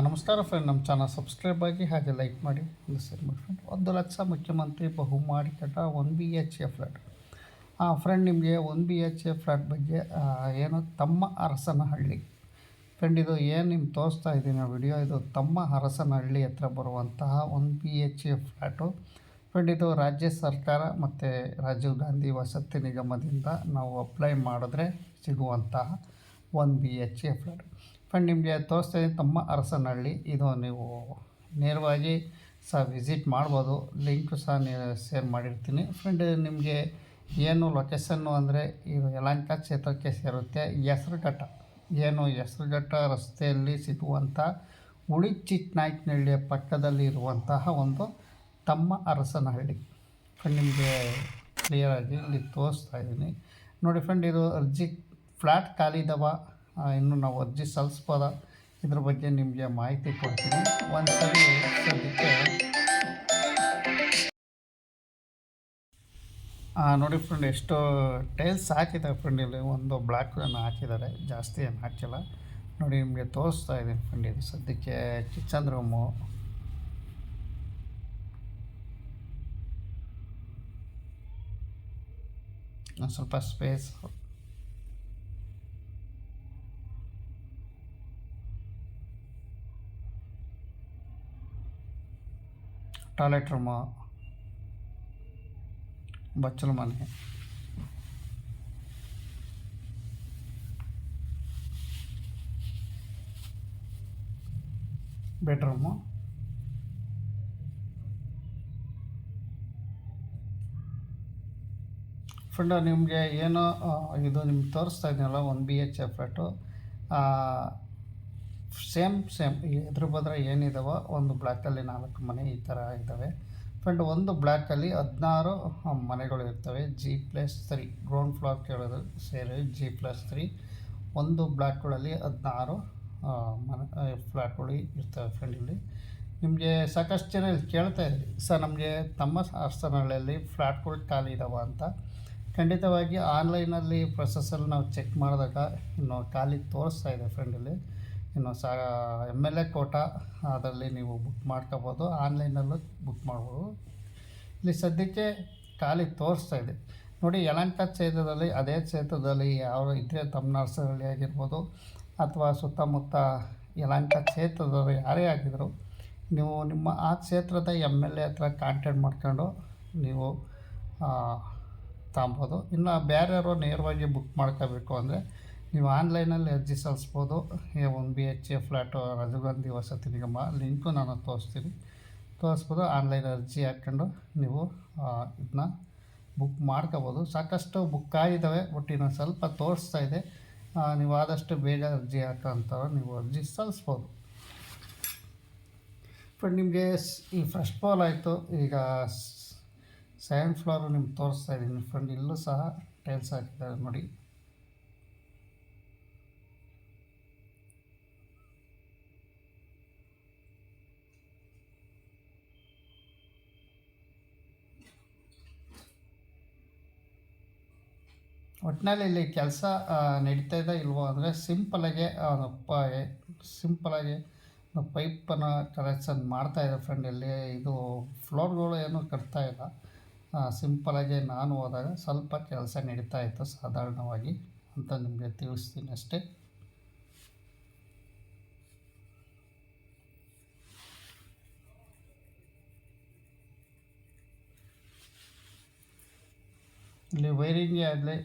ನಮಸ್ಕಾರ ಫ್ರೆಂಡ್, ನಮ್ಮ channel subscribe ಆಗಿ ಹಾಗೆ ಲೈಕ್ ಮಾಡಿ ಶೇರ್ ಮಾಡಿ ಫ್ರೆಂಡ್. 1,00,000 ಮುಖ್ಯಮಂತ್ರಿ ಬಹುಮಾಡಿ ಕಟ್ಟ 1 BHK ಫ್ಲ್ಯಾಟ್. ಫ್ರೆಂಡ್, ನಿಮಗೆ 1 BHK ಫ್ಲ್ಯಾಟ್ ಬಗ್ಗೆ ಏನು ತಮ್ಮ ಅರಸನಹಳ್ಳಿ ಫ್ರೆಂಡ್, ಇದು ಏನು ನಿಮ್ಗೆ ತೋರಿಸ್ತಾ ಇದ್ದೀನಿ ವಿಡಿಯೋ, ಇದು ತಮ್ಮ ಅರಸನಹಳ್ಳಿ ಹತ್ರ ಬರುವಂತಹ 1 BHK ಫ್ಲ್ಯಾಟು ಫ್ರೆಂಡ್. ಇದು ರಾಜ್ಯ ಸರ್ಕಾರ ಮತ್ತು ರಾಜೀವ್ ಗಾಂಧಿ ವಸತಿ ನಿಗಮದಿಂದ ನಾವು ಅಪ್ಲೈ ಮಾಡಿದ್ರೆ ಸಿಗುವಂತಹ 1 BHK ಫ್ಲ್ಯಾಟ್ ಫ್ರೆಂಡ್. ನಿಮಗೆ ತೋರಿಸ್ತಾ ಇದ್ದೀನಿ ತಮ್ಮ ಅರಸನಹಳ್ಳಿ. ಇದು ನೀವು ನೇರವಾಗಿ ವಿಸಿಟ್ ಮಾಡ್ಬೋದು, ಲಿಂಕು ಸಹ ಶೇರ್ ಮಾಡಿರ್ತೀನಿ ಫ್ರೆಂಡ್. ನಿಮಗೆ ಏನು ಲೊಕೇಶನ್ನು ಅಂದರೆ ಇದು ಯಲಹಂಕ ಕ್ಷೇತ್ರಕ್ಕೆ ಸೇರುತ್ತೆ. ಹೆಸರುಘಟ್ಟ ರಸ್ತೆಯಲ್ಲಿ ಸಿಗುವಂಥ ಉಳಿಚಿಕ್ಕನಾಯಕನಹಳ್ಳಿಯ ಪಕ್ಕದಲ್ಲಿ ಇರುವಂತಹ ಒಂದು ತಮ್ಮ ಅರಸನಹಳ್ಳಿ ಫ್ರೆಂಡ್. ನಿಮಗೆ ಕ್ಲಿಯರಾಗಿ ಇಲ್ಲಿ ತೋರಿಸ್ತಾ ಇದ್ದೀನಿ ನೋಡಿ ಫ್ರೆಂಡ್. ಇದು ಅರ್ಜಿ ಫ್ಲ್ಯಾಟ್ ಖಾಲಿದವ, ಇನ್ನು ನಾವು ಅರ್ಜಿ ಸಲ್ಲಿಸ್ಬೋದ, ಇದ್ರ ಬಗ್ಗೆ ನಿಮಗೆ ಮಾಹಿತಿ ಕೊಡ್ತೀನಿ ಒಂದು ಸರಿ. ಸದ್ಯಕ್ಕೆ ನೋಡಿ ಫ್ರೆಂಡ್, ಎಷ್ಟು ಟೈಲ್ಸ್ ಹಾಕಿದ್ದಾರೆ ಫ್ರೆಂಡ್. ಇಲ್ಲಿ ಒಂದು ಬ್ಲಾಕ್ಗಳನ್ನು ಹಾಕಿದ್ದಾರೆ, ಜಾಸ್ತಿ ಏನು ಹಾಕಿಲ್ಲ ನೋಡಿ. ನಿಮಗೆ ತೋರಿಸ್ತಾ ಇದ್ದೀನಿ ಫ್ರೆಂಡ್. ಇದು ಸದ್ಯಕ್ಕೆ ಕಿಚನ್ ರೂಮು, ಸ್ವಲ್ಪ ಸ್ಪೇಸ್, ಟಾಯ್ಲೆಟ್ ರೂಮು, ಬಚ್ಚಲು ಮನೆ, ಬೆಡ್ರೂಮು, ಫ್ರೆಂಡ್. ನಿಮಗೆ ಏನು ಇದು ನಿಮ್ಗೆ ತೋರಿಸ್ತಾ ಇದ್ದೀನಲ್ಲ 1 BHK ಫ್ಲ್ಯಾಟು, ಸೇಮ್ ಎದುರು ಬದ್ರೆ ಏನಿದಾವೋ ಒಂದು ಬ್ಲ್ಯಾಕಲ್ಲಿ 4 ಮನೆ ಈ ಥರ ಇದ್ದಾವೆ ಫ್ರೆಂಡ್. ಒಂದು ಬ್ಲ್ಯಾಕಲ್ಲಿ 16 ಮನೆಗಳು ಇರ್ತವೆ. G+3 ಗ್ರೌಂಡ್ ಫ್ಲೋರ್ ಕೇಳೋದು ಸೇರಿ G+3 ಒಂದು ಬ್ಲ್ಯಾಕ್ಗಳಲ್ಲಿ 16 ಮನೆ ಫ್ಲ್ಯಾಟ್ಗಳು ಇರ್ತವೆ ಫ್ರೆಂಡ್. ಇಲ್ಲಿ ನಿಮಗೆ ಸಾಕಷ್ಟು ಜನ ಇಲ್ಲಿ ಕೇಳ್ತಾ ಇದ್ರಿ, ಸರ್ ನಮಗೆ ತಮ್ಮ ಅರಸನಹಳ್ಳಿಯಲ್ಲಿ ಫ್ಲ್ಯಾಟ್ಗಳು ಖಾಲಿ ಇದ್ದಾವೆ ಅಂತ. ಖಂಡಿತವಾಗಿ ಆನ್ಲೈನಲ್ಲಿ ಪ್ರೊಸೆಸಲ್ಲಿ ನಾವು ಚೆಕ್ ಮಾಡಿದಾಗ ಇನ್ನು ಖಾಲಿ ತೋರಿಸ್ತಾ ಇದೆ ಫ್ರೆಂಡ್. ಇಲ್ಲಿ ಇನ್ನು MLA ಕೋಟಾ ಅದರಲ್ಲಿ ನೀವು ಬುಕ್ ಮಾಡ್ಕೋಬೋದು, ಆನ್ಲೈನಲ್ಲೂ ಬುಕ್ ಮಾಡ್ಬೋದು. ಇಲ್ಲಿ ಸದ್ಯಕ್ಕೆ ಖಾಲಿ ತೋರಿಸ್ತಾ ಇದೆ ನೋಡಿ. ಯಲಹಂಕ ಕ್ಷೇತ್ರದಲ್ಲಿ, ಅದೇ ಕ್ಷೇತ್ರದಲ್ಲಿ ಯಾವ ಇದ್ದರೆ ತಮ್ಮ ಅರಸನಹಳ್ಳಿ ಆಗಿರ್ಬೋದು ಅಥವಾ ಸುತ್ತಮುತ್ತ ಯಲಹಂಕ ಕ್ಷೇತ್ರದವರು ಯಾರೇ ಆಗಿದ್ರು, ನೀವು ನಿಮ್ಮ ಆ ಕ್ಷೇತ್ರದ MLA ಹತ್ರ ಕಾಂಟ್ಯಾಕ್ಟ್ ಮಾಡ್ಕೊಂಡು ನೀವು ತಗೊಬೋದು. ಇನ್ನು ಬೇರೆಯವರು ನೇರವಾಗಿ ಬುಕ್ ಮಾಡ್ಕೋಬೇಕು ಅಂದರೆ ನೀವು ಆನ್ಲೈನಲ್ಲಿ ಅರ್ಜಿ ಸಲ್ಲಿಸ್ಬೋದು. 1 BHK ಫ್ಲ್ಯಾಟು ರಾಜೀವ್ ಗಾಂಧಿ ವಸತಿ ನಿಗಮ ಲಿಂಕು ನಾನು ತೋರಿಸ್ಬೋದು. ಆನ್ಲೈನ್ ಅರ್ಜಿ ಹಾಕ್ಕೊಂಡು ನೀವು ಇದನ್ನ ಬುಕ್ ಮಾಡ್ಕೋಬೋದು. ಸಾಕಷ್ಟು ಬುಕ್ ಆಗಿದ್ದಾವೆ, ಬಟ್ ಇನ್ನೊಂದು ಸ್ವಲ್ಪ ತೋರಿಸ್ತಾ ಇದೆ. ನೀವು ಆದಷ್ಟು ಬೇಗ ಅರ್ಜಿ ಹಾಕೋಂಥವ್ರು ನೀವು ಅರ್ಜಿ ಸಲ್ಲಿಸ್ಬೋದು ಫ್ರೆಂಡ್. ನಿಮಗೆ ಈ ಫಸ್ಟ್ ಫ್ಲೋರ್ ಆಯಿತು, ಈಗ 2nd ಫ್ಲೋರು ನಿಮ್ಗೆ ತೋರಿಸ್ತಾ ಇದ್ದೀನಿ ಫ್ರೆಂಡ್. ಇಲ್ಲೂ ಸಹ ಟೈಲ್ಸ್ ಹಾಕಿದ್ದಾರೆ ನೋಡಿ. ಒಟ್ಟಿನಲ್ಲಿ ಇಲ್ಲಿ ಕೆಲಸ ನಡೀತಾ ಇದೆ ಇಲ್ವೋ ಅಂದರೆ ಸಿಂಪಲಾಗಿ ಪೈಪನ್ನು ಕನೆಕ್ಷನ್ ಮಾಡ್ತಾಯಿದೆ ಫ್ರೆಂಡ್. ಇಲ್ಲಿ ಇದು ಫ್ಲೋರ್ಗಳು ಏನೂ ಕಟ್ತಾ ಇಲ್ಲ, ಸಿಂಪಲಾಗಿ ನಾನು ಹೋದಾಗ ಸ್ವಲ್ಪ ಕೆಲಸ ನಡೀತಾ ಇತ್ತು ಸಾಧಾರಣವಾಗಿ ಅಂತ ನಿಮಗೆ ತಿಳಿಸ್ತೀನಿ ಅಷ್ಟೇ. ಇಲ್ಲಿ ವೈರಿಂಗೇ ಆಗಲಿ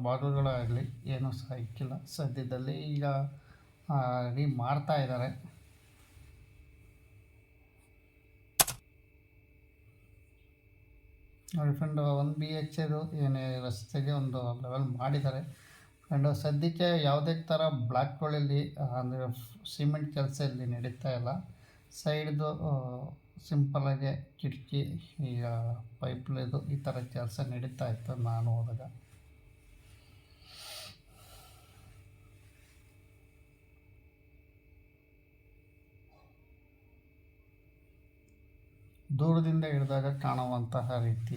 ಬಾಗಿಲುಗಳಾಗಲಿ ಏನೂ ಸಹ ಇಕ್ಕಿಲ್ಲ ಸದ್ಯದಲ್ಲಿ. ಈಗ ರೆಡಿ ಮಾಡ್ತಾ ಇದ್ದಾರೆ ನೋಡಿ ಫ್ರೆಂಡ್. 1 BHKದು ಏನೇ ರಸ್ತೆಗೆ ಒಂದು ಲೆವೆಲ್ ಮಾಡಿದ್ದಾರೆ ಫ್ರೆಂಡು. ಸದ್ಯಕ್ಕೆ ಯಾವುದೇ ಥರ ಬ್ಲಾಕ್ಗಳಲ್ಲಿ ಅಂದರೆ ಸಿಮೆಂಟ್ ಕೆಲಸ ಇಲ್ಲಿ ನಡೀತಾ ಇಲ್ಲ. ಸೈಡ್ದು ಸಿಂಪಲಾಗಿ ಕಿಟಕಿ, ಈಗ ಪೈಪ್ಲಿದು ಈ ಥರ ಕೆಲಸ ನಡೀತಾ ಇತ್ತು ನಾನು ಹೋದಾಗ. ದೂರದಿಂದ ಹಿಡಿದಾಗ ಕಾಣುವಂತಹ ರೀತಿ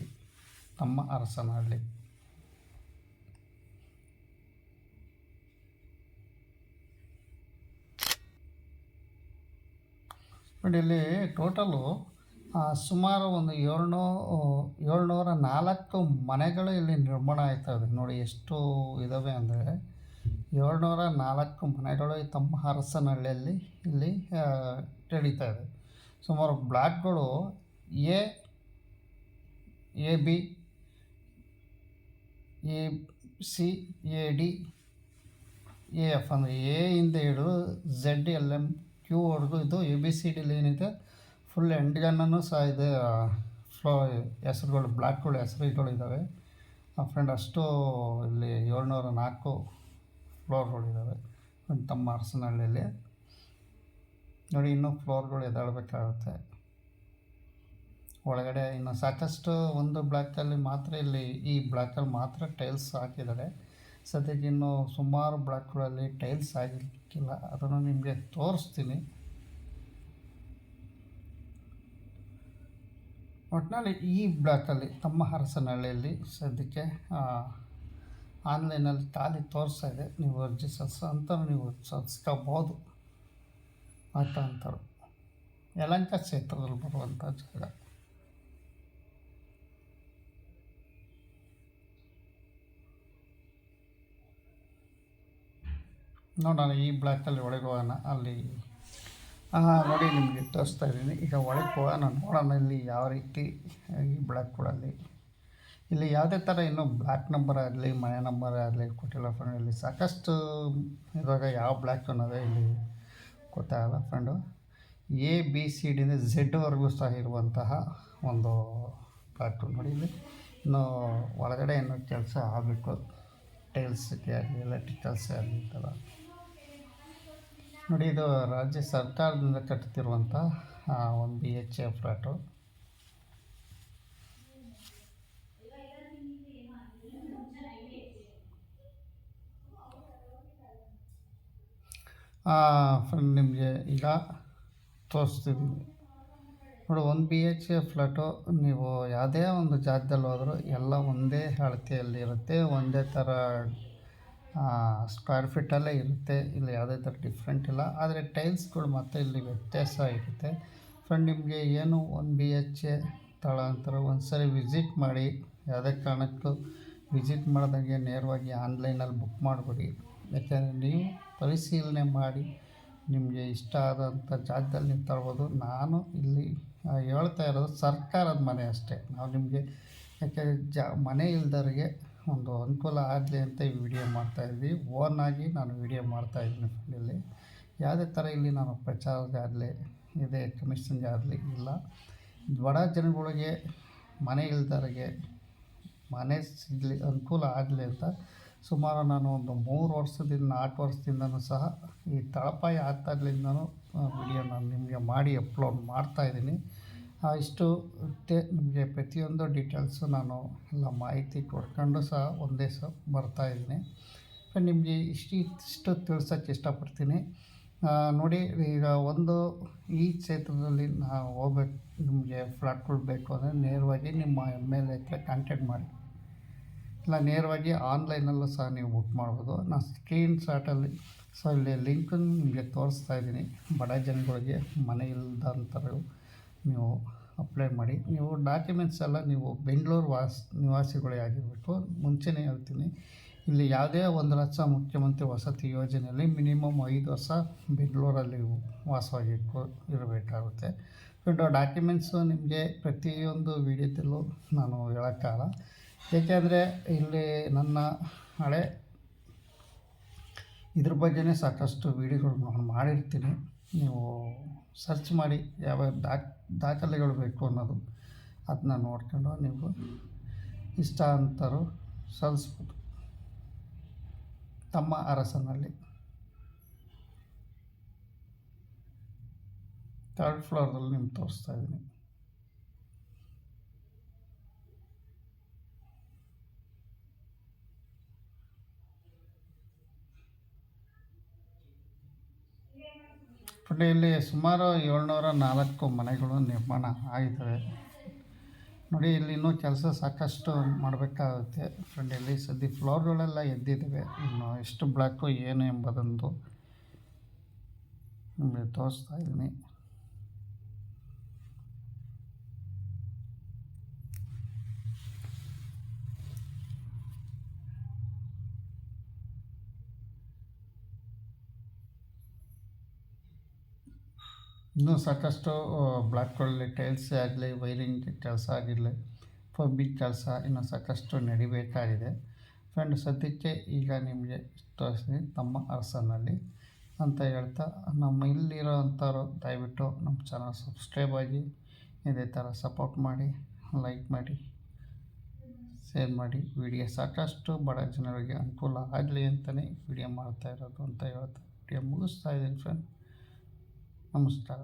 ತಮ್ಮ ಅರಸನಹಳ್ಳಿ. ಫ್ರೆಂಡ್ ಇಲ್ಲಿ ಟೋಟಲು ಸುಮಾರು ಒಂದು 704 ಮನೆಗಳು ಇಲ್ಲಿ ನಿರ್ಮಾಣ ಆಯ್ತದೆ. ನೋಡಿ ಎಷ್ಟು ಇದ್ದಾವೆ ಅಂದರೆ 704 ಮನೆಗಳು ತಮ್ಮ ಹರಸನಹಳ್ಳಿಯಲ್ಲಿ ಇಲ್ಲಿ ನಡೀತಾ ಇದೆ. ಸುಮಾರು ಬ್ಲಾಕ್ಗಳು A B A C A D A F ಅಂದರೆ ಎ ಇಂದ ಹಿಡಿದು ಝೆಡ್ ಎಲ್ ಎಮ್ ಕ್ಯೂ ವರೆಗೂ ಇದು ಎ ಬಿ ಸಿ ಡಿಲಿ ಏನಿದೆ ಫುಲ್ ಎಂಡ್ಗನ್ನೂ ಸಹ ಇದೆ. ಹೆಸರುಗಳು ಬ್ಲಾಕ್ಗಳು ಹೆಸರುಗಳು ಇದ್ದಾವೆ ಫ್ರೆಂಡ್. ಅಷ್ಟು ಇಲ್ಲಿ 704 ಫ್ಲೋರ್ಗಳಿದ್ದಾವೆ ತಮ್ಮ ಹರಸನಹಳ್ಳಿಯಲ್ಲಿ. ನೋಡಿ ಇನ್ನೂ ಫ್ಲೋರ್ಗಳು ಎದ್ದೇಳಬೇಕಾಗುತ್ತೆ ಒಳಗಡೆ. ಇನ್ನು ಸಾಕಷ್ಟು ಒಂದು ಬ್ಲಾಕಲ್ಲಿ ಮಾತ್ರ ಇಲ್ಲಿ ಈ ಬ್ಲಾಕಲ್ಲಿ ಮಾತ್ರ ಟೈಲ್ಸ್ ಹಾಕಿದ್ದಾರೆ. ಸದ್ಯಕ್ಕೆ ಇನ್ನೂ ಸುಮಾರು ಬ್ಲಾಕ್ಗಳಲ್ಲಿ ಟೈಲ್ಸ್ ಆಗಿರಲಿಕ್ಕಿಲ್ಲ, ಅದನ್ನು ನಿಮಗೆ ತೋರಿಸ್ತೀನಿ. ಒಟ್ಟಿನಲ್ಲಿ ಈ ಬ್ಲಾಕಲ್ಲಿ ತಮ್ಮ ಹರಸನಹಳ್ಳಿಯಲ್ಲಿ ಸದ್ಯಕ್ಕೆ ಆನ್ಲೈನಲ್ಲಿ ಖಾಲಿ ತೋರಿಸ್ತಾ ಇದೆ. ನೀವು ಅರ್ಜಿ ಅಂತ ನೀವು ಸಲ್ಲಿಸ್ಕೋಬೋದು ಆಯ್ತಾ ಅಂತಾರೆ. ಯಲಹಂಕ ಕ್ಷೇತ್ರದಲ್ಲಿ ಬರುವಂಥ ಜಾಗ. ನೋಡೋಣ ಈ ಬ್ಲಾಕಲ್ಲಿ ಒಳಗೆ ಹೋಗೋಣ. ಅಲ್ಲಿ ನೋಡಿ ನಿಮಗೆ ತೋರಿಸ್ತಾ ಇದ್ದೀನಿ. ಈಗ ಒಳಗೆ ಹೋಗೋಣ, ನೋಡೋಣ ಇಲ್ಲಿ ಯಾವ ರೀತಿ ಈ ಬ್ಲಾಕ್ಗಳಲ್ಲಿ ಇಲ್ಲಿ ಯಾವುದೇ ಥರ ಇನ್ನೂ ಬ್ಲಾಕ್ ನಂಬರ್ ಆಗಲಿ ಮನೆ ನಂಬರ್ ಆಗಲಿ ಕೊಟ್ಟಿಲ್ಲ ಫ್ರೆಂಡ್. ಇಲ್ಲಿ ಸಾಕಷ್ಟು ಇವಾಗ ಯಾವ ಬ್ಲ್ಯಾಕ್ ಅನ್ನೋದೇ ಇಲ್ಲಿ ಗೊತ್ತಾಗಲ್ಲ ಫ್ರೆಂಡು. ಎ ಬಿ ಸಿ ಡಿಯಿಂದ ಝೆಡ್ವರೆಗೂ ಸಹ ಇರುವಂತಹ ಒಂದು ಬ್ಲಾಕು. ನೋಡಿ ಇಲ್ಲಿ ಇನ್ನು ಒಳಗಡೆ ಇನ್ನೂ ಕೆಲಸ ಆಗಬೇಕು, ಟೈಲ್ಸ್ಗೆ ಆಗಲಿ ಎಲೆಕ್ಟ್ರಿಕಲ್ಸ್ ಆಗಲಿ ಈ ಥರ. ನೋಡಿ ಇದು ರಾಜ್ಯ ಸರ್ಕಾರದಿಂದ ಕಟ್ಟುತ್ತಿರುವಂಥ 1 BHK ಫ್ಲ್ಯಾಟು. ಫ್ರೆಂಡ್ ನಿಮಗೆ ಈಗ ತೋರಿಸ್ತಿದ್ದೀನಿ ನೋಡಿ. 1 BHK ಫ್ಲ್ಯಾಟು ನೀವು ಯಾವುದೇ ಒಂದು ಜಾಗದಲ್ಲಿ ಹೋದರೂ ಎಲ್ಲ ಒಂದೇ ಅಳತೆಯಲ್ಲಿ ಇರುತ್ತೆ, ಒಂದೇ ಥರ ಸ್ಕ್ವೇರ್ ಫೀಟಲ್ಲೇ ಇರುತ್ತೆ. ಇಲ್ಲಿ ಯಾವುದೇ ಥರ ಡಿಫ್ರೆಂಟ್ ಇಲ್ಲ. ಆದರೆ ಟೈಲ್ಸ್ಗಳು ಮತ್ತು ಇಲ್ಲಿ ವ್ಯತ್ಯಾಸ ಇರುತ್ತೆ ಫ್ರೆಂಡ್. ನಿಮಗೆ ಏನು 1 BHK ತಳ ಅಂತಾರೆ, ಒಂದು ಸರಿ ವಿಸಿಟ್ ಮಾಡಿ. ಯಾವುದೇ ಕಾರಣಕ್ಕೂ ವಿಸಿಟ್ ಮಾಡಿದಾಗೆ ನೇರವಾಗಿ ಆನ್ಲೈನಲ್ಲಿ ಬುಕ್ ಮಾಡಿಬಿಡಿ. ಯಾಕೆಂದರೆ ನೀವು ಪರಿಶೀಲನೆ ಮಾಡಿ ನಿಮಗೆ ಇಷ್ಟ ಆದಂಥ ಜಾಗದಲ್ಲಿ ನೀವು ತರ್ಬೋದು. ನಾನು ಇಲ್ಲಿ ಹೇಳ್ತಾ ಇರೋದು ಸರ್ಕಾರದ ಮನೆ ಅಷ್ಟೇ. ನಾವು ನಿಮಗೆ ಯಾಕೆ ಮನೆ ಇಲ್ದವ್ರಿಗೆ ಒಂದು ಅನುಕೂಲ ಆಗಲಿ ಅಂತ ಈ ವಿಡಿಯೋ ಮಾಡ್ತಾಯಿದ್ವಿ. ಓನಾಗಿ ನಾನು ವಿಡಿಯೋ ಮಾಡ್ತಾಯಿದ್ದೀನಿ ಫ್ರೆಂಡ್. ಇಲ್ಲಿ ಯಾವುದೇ ಥರ ಇಲ್ಲಿ ನಾನು ಪ್ರಚಾರಗಾಗಲಿ ಇದೆ ಕಮಿಷನ್ಗಾಗಲಿ ಇಲ್ಲ. ಬಡ ಜನಗಳಿಗೆ ಮನೆ ಇಲ್ದವ್ರಿಗೆ ಮನೆ ಸಿಗಲಿ ಅನುಕೂಲ ಆಗಲಿ ಅಂತ ಸುಮಾರು ನಾನು ಒಂದು 3 ವರ್ಷದಿಂದ 4 ವರ್ಷದಿಂದನೂ ಸಹ ಈ ತಳಪಾಯ ಆಗ್ತಾಗ್ಲಿಂದನೂ ವಿಡಿಯೋ ನಾನು ನಿಮಗೆ ಮಾಡಿ ಅಪ್ಲೋಡ್ ಮಾಡ್ತಾಯಿದ್ದೀನಿ. ಇಷ್ಟು ನಿಮಗೆ ಪ್ರತಿಯೊಂದು ಡೀಟೇಲ್ಸು ನಾನು ಎಲ್ಲ ಮಾಹಿತಿ ಕೊಡ್ಕೊಂಡು ಸಹ ಒಂದೇ ಸಹ ಬರ್ತಾಯಿದ್ದೀನಿ. ನಿಮಗೆ ಇಷ್ಟು ತಿಳಿಸೋಕ್ಕೆ ಇಷ್ಟಪಡ್ತೀನಿ. ನೋಡಿ ಈಗ ಈ ಕ್ಷೇತ್ರದಲ್ಲಿ ನಾವು ಹೋಗ್ಬೇಕು, ನಿಮಗೆ ಫ್ಲ್ಯಾಟ್ಗಳು ಬೇಕು ಅಂದರೆ ನೇರವಾಗಿ ನಿಮ್ಮ MLA ಹತ್ರ ಕಾಂಟ್ಯಾಕ್ಟ್ ಮಾಡಿ, ಇಲ್ಲ ನೇರವಾಗಿ ಆನ್ಲೈನಲ್ಲೂ ಸಹ ನೀವು ಬುಕ್ ಮಾಡ್ಬೋದು. ನಾನು ಸ್ಕ್ರೀನ್ ಶಾಟಲ್ಲಿ ಇಲ್ಲಿ ಲಿಂಕನ್ನು ನಿಮಗೆ ತೋರಿಸ್ತಾ ಇದ್ದೀನಿ. ಬಡ ಜನಗಳಿಗೆ ಮನೆ ಇಲ್ಲದಂಥವ್ರು ನೀವು ಅಪ್ಲೈ ಮಾಡಿ. ನೀವು ಡಾಕ್ಯುಮೆಂಟ್ಸ್ ಎಲ್ಲ ನೀವು ಬೆಂಗಳೂರು ನಿವಾಸಿಗಳೇ ಆಗಿರಬೇಕು. ಮುಂಚೆನೇ ಹೇಳ್ತೀನಿ, ಇಲ್ಲಿ ಯಾವುದೇ 1 ಲಕ್ಷ ಮುಖ್ಯಮಂತ್ರಿ ವಸತಿ ಯೋಜನೆಯಲ್ಲಿ ಮಿನಿಮಮ್ 5 ವರ್ಷ ಬೆಂಗಳೂರಲ್ಲಿ ಇರಬೇಕಾಗುತ್ತೆ. ಡಾಕ್ಯುಮೆಂಟ್ಸು ನಿಮಗೆ ಪ್ರತಿಯೊಂದು ವಿಡಿಯೋದಲ್ಲೂ ನಾನು ಹೇಳೋಕ್ಕಾಗಲ್ಲ. ಏಕೆಂದರೆ ಇಲ್ಲಿ ನನ್ನ ಹಳೆ ಇದ್ರ ಬಗ್ಗೆನೇ ಸಾಕಷ್ಟು ವೀಡಿಯೋಗಳು ನಾನು ಮಾಡಿರ್ತೀನಿ. ನೀವು ಸರ್ಚ್ ಮಾಡಿ ಯಾವ ದಾಖಲೆಗಳು ಬೇಕು ಅನ್ನೋದು ಅದನ್ನ ನೋಡ್ಕೊಂಡು ನೀವು ಇಷ್ಟ ಅಂತಾರು ಸಲ್ಲಿಸ್ಬೋದು. ತಮ್ಮ ಹರಸನಹಳ್ಳಿ 3rd ಫ್ಲೋರ್ದಲ್ಲಿ ನಿಮ್ಗೆ ತೋರಿಸ್ತಾ ಇದ್ದೀನಿ. ಇಲ್ಲಿ ಸುಮಾರು 704 ಮನೆಗಳು ನಿರ್ಮಾಣ ಆಗಿದ್ದಾವೆ. ನೋಡಿ ಇಲ್ಲಿ ಇನ್ನೂ ಕೆಲಸ ಸಾಕಷ್ಟು ಮಾಡಬೇಕಾಗುತ್ತೆ ಫ್ರೆಂಡ್. ಇಲ್ಲಿ ಸದ್ಯ ಫ್ಲೋರ್ಗಳೆಲ್ಲ ಎದ್ದಿದ್ದಾವೆ. ಇನ್ನು ಎಷ್ಟು ಬ್ಲಾಕು ಏನು ಎಂಬುದೊಂದು ನಿಮಗೆ ತೋರಿಸ್ತಾ ಇದ್ದೀನಿ. ಇನ್ನೂ ಸಾಕಷ್ಟು ಬ್ಲಾಕ್ಗಳಲ್ಲಿ ಟೈಲ್ಸೇ ಆಗಲಿ, ವೈರಿಂಗ್ ಕೆಲಸ ಆಗಿರಲಿ, ಪಂಪಿಂಗ್ ಕೆಲಸ ಇನ್ನೂ ಸಾಕಷ್ಟು ನಡಿಬೇಕಾಗಿದೆ. ಫ್ರೆಂಡ್ ಸದ್ಯಕ್ಕೆ ಈಗ ನಿಮಗೆ ತೋರಿಸ್ತೀನಿ ತಮ್ಮ ಅರಸನಲ್ಲಿ ಅಂತ ಹೇಳ್ತಾ, ನಮ್ಮ ಇಲ್ಲಿರೋ ಅಂಥವ್ರು ದಯವಿಟ್ಟು ನಮ್ಮ ಚಾನಲ್ ಸಬ್ಸ್ಕ್ರೈಬ್ ಆಗಿ ಇದೇ ಥರ ಸಪೋರ್ಟ್ ಮಾಡಿ, ಲೈಕ್ ಮಾಡಿ, ಶೇರ್ ಮಾಡಿ. ವಿಡಿಯೋ ಸಾಕಷ್ಟು ಬಡ ಜನರಿಗೆ ಅನುಕೂಲ ಆಗಲಿ ಅಂತಲೇ ವಿಡಿಯೋ ಮಾಡ್ತಾಯಿರೋದು ಅಂತ ಹೇಳ್ತಾ ವಿಡಿಯೋ ಮುಗಿಸ್ತಾ ಇದ್ದೀನಿ ಫ್ರೆಂಡ್. ನಮಸ್ಕಾರ.